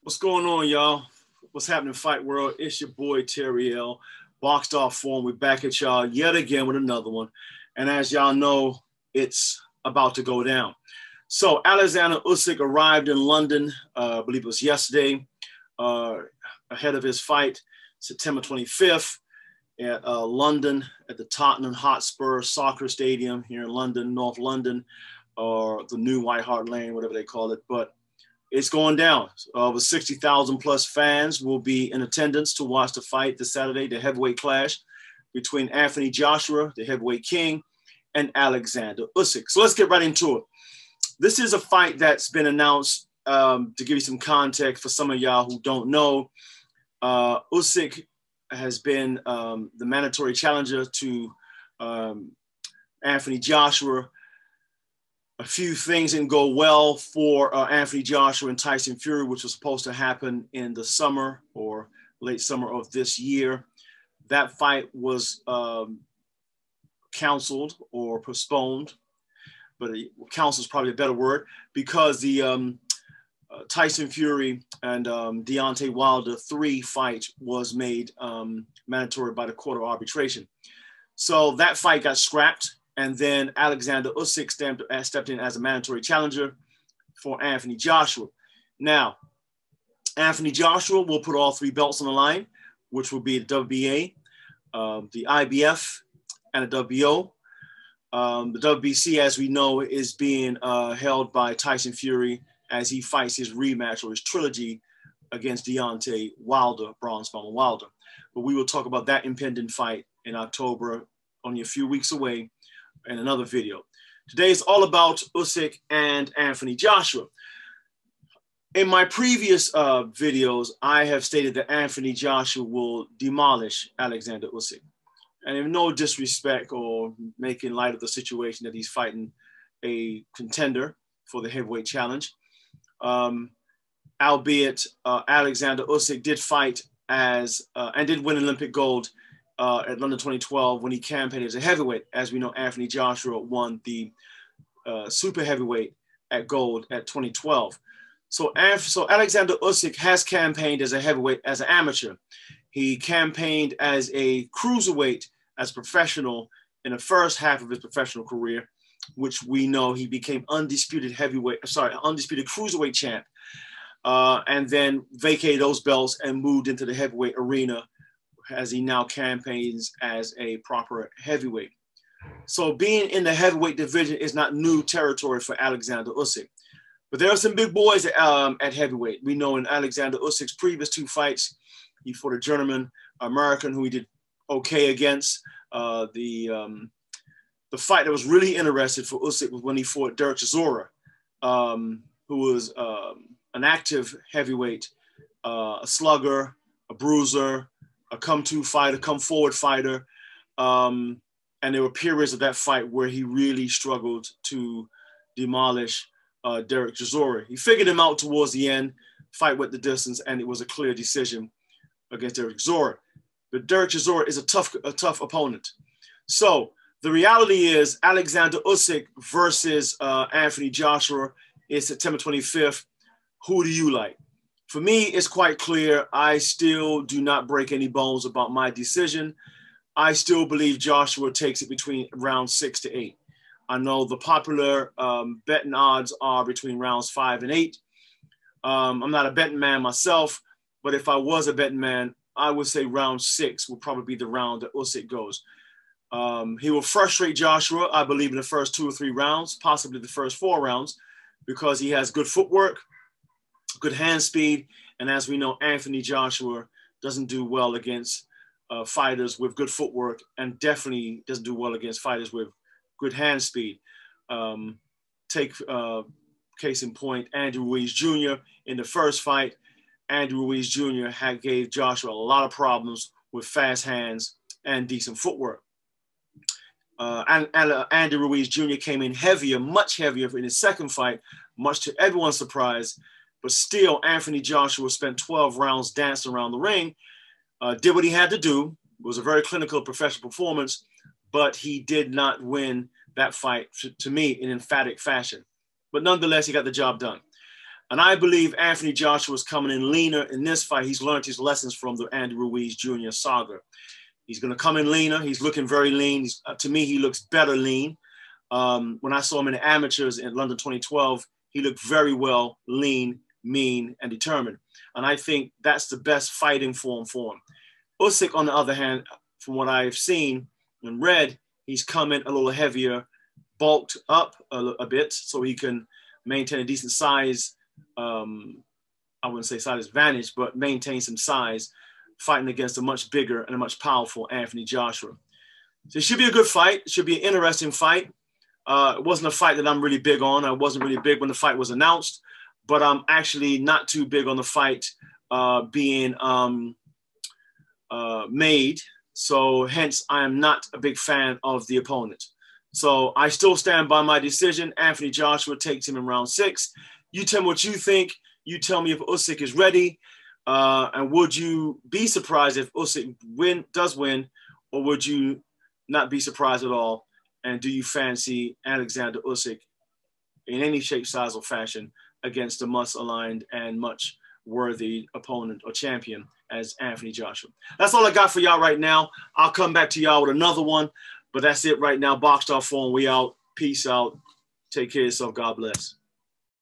What's going on, y'all? What's happening, Fight World? It's your boy, Terry L. Boxed Off Form. We're back at y'all yet again with another one. And as y'all know, it's about to go down. So Alexander Usyk arrived in London, I believe it was yesterday, ahead of his fight, September 25th at London at the Tottenham Hotspur Soccer Stadium here in London, North London, or the new White Hart Lane, whatever they call it. But it's going down. Over 60,000 plus fans will be in attendance to watch the fight this Saturday, the heavyweight clash between Anthony Joshua, the heavyweight king, and Alexander Usyk. So let's get right into it. This is a fight that's been announced. To give you some context for some of y'all who don't know, Usyk has been the mandatory challenger to Anthony Joshua. A few things didn't go well for Anthony Joshua and Tyson Fury, which was supposed to happen in the summer or late summer of this year. That fight was canceled or postponed, but canceled is probably a better word, because the Tyson Fury and Deontay Wilder 3 fight was made mandatory by the Court of Arbitration. So that fight got scrapped. And then Alexander Usyk stepped in as a mandatory challenger for Anthony Joshua. Now, Anthony Joshua will put all 3 belts on the line, which will be the WBA, the IBF, and the WBO. The WBC, as we know, is being held by Tyson Fury as he fights his rematch or his trilogy against Deontay Wilder, Bronze Bomber Wilder. But we will talk about that impending fight in October, only a few weeks away, in another video. Today is all about Usyk and Anthony Joshua. In my previous videos, I have stated that Anthony Joshua will demolish Alexander Usyk. And in no disrespect or making light of the situation that he's fighting a contender for the heavyweight challenge, albeit Alexander Usyk did fight as and did win Olympic gold at London 2012 when he campaigned as a heavyweight. As we know, Anthony Joshua won the super heavyweight at gold at 2012. So Alexander Usyk has campaigned as a heavyweight as an amateur. He campaigned as a cruiserweight as professional in the first half of his professional career, which we know he became undisputed cruiserweight champ, and then vacated those belts and moved into the heavyweight arena as he now campaigns as a proper heavyweight. So being in the heavyweight division is not new territory for Alexander Usyk. But there are some big boys at heavyweight. We know in Alexander Usyk's previous 2 fights, he fought a German American who he did okay against. The fight that was really interesting for Usyk was when he fought Derek Chisora, who was an active heavyweight, a slugger, a bruiser, a come-to fighter, come-forward fighter. And there were periods of that fight where he really struggled to demolish Derek Chisora. He figured him out towards the end, fight went the distance, and it was a clear decision against Derek Chisora. But Derek Chisora is a tough opponent. So the reality is Alexander Usyk versus Anthony Joshua is September 25th. Who do you like? For me, it's quite clear. I still do not break any bones about my decision. I still believe Joshua takes it between rounds 6 to 8. I know the popular betting odds are between rounds 5 and 8. I'm not a betting man myself, but if I was a betting man, I would say round 6 will probably be the round that Usyk goes. He will frustrate Joshua, I believe, in the first 2 or 3 rounds, possibly the first 4 rounds, because he has good footwork, good hand speed, and as we know, Anthony Joshua doesn't do well against fighters with good footwork, and definitely doesn't do well against fighters with good hand speed. Take case in point, Andrew Ruiz Jr. in the first fight. Andrew Ruiz Jr. gave Joshua a lot of problems with fast hands and decent footwork. And Andy Ruiz Jr. came in heavier, much heavier in his second fight, much to everyone's surprise. But still, Anthony Joshua spent 12 rounds dancing around the ring, did what he had to do. It was a very clinical professional performance, but he did not win that fight, to me, in emphatic fashion. But nonetheless, he got the job done. And I believe Anthony Joshua is coming in leaner in this fight. He's learned his lessons from the Andy Ruiz Jr. saga. He's going to come in leaner. He's looking very lean. To me, he looks better lean. When I saw him in the amateurs in London 2012, he looked very well, lean, mean, and determined. And I think that's the best fighting form for him. Usyk, on the other hand, from what I've seen and read, he's coming a little heavier, bulked up a bit so he can maintain a decent size. I wouldn't say size advantage, but maintain some size, fighting against a much bigger and a much powerful Anthony Joshua. So it should be a good fight. It should be an interesting fight. It wasn't a fight that I'm really big on. I wasn't really big when the fight was announced, but I'm actually not too big on the fight being made. So hence, I am not a big fan of the opponent. So I still stand by my decision. Anthony Joshua takes him in round 6. You tell me what you think. You tell me if Usyk is ready. And would you be surprised if Usyk does win, or would you not be surprised at all? And do you fancy Alexander Usyk in any shape, size, or fashion against a much-aligned and much-worthy opponent or champion as Anthony Joshua? That's all I got for y'all right now. I'll come back to y'all with another one, but that's it right now. Boxed Off Form, we out. Peace out. Take care of yourself. God bless.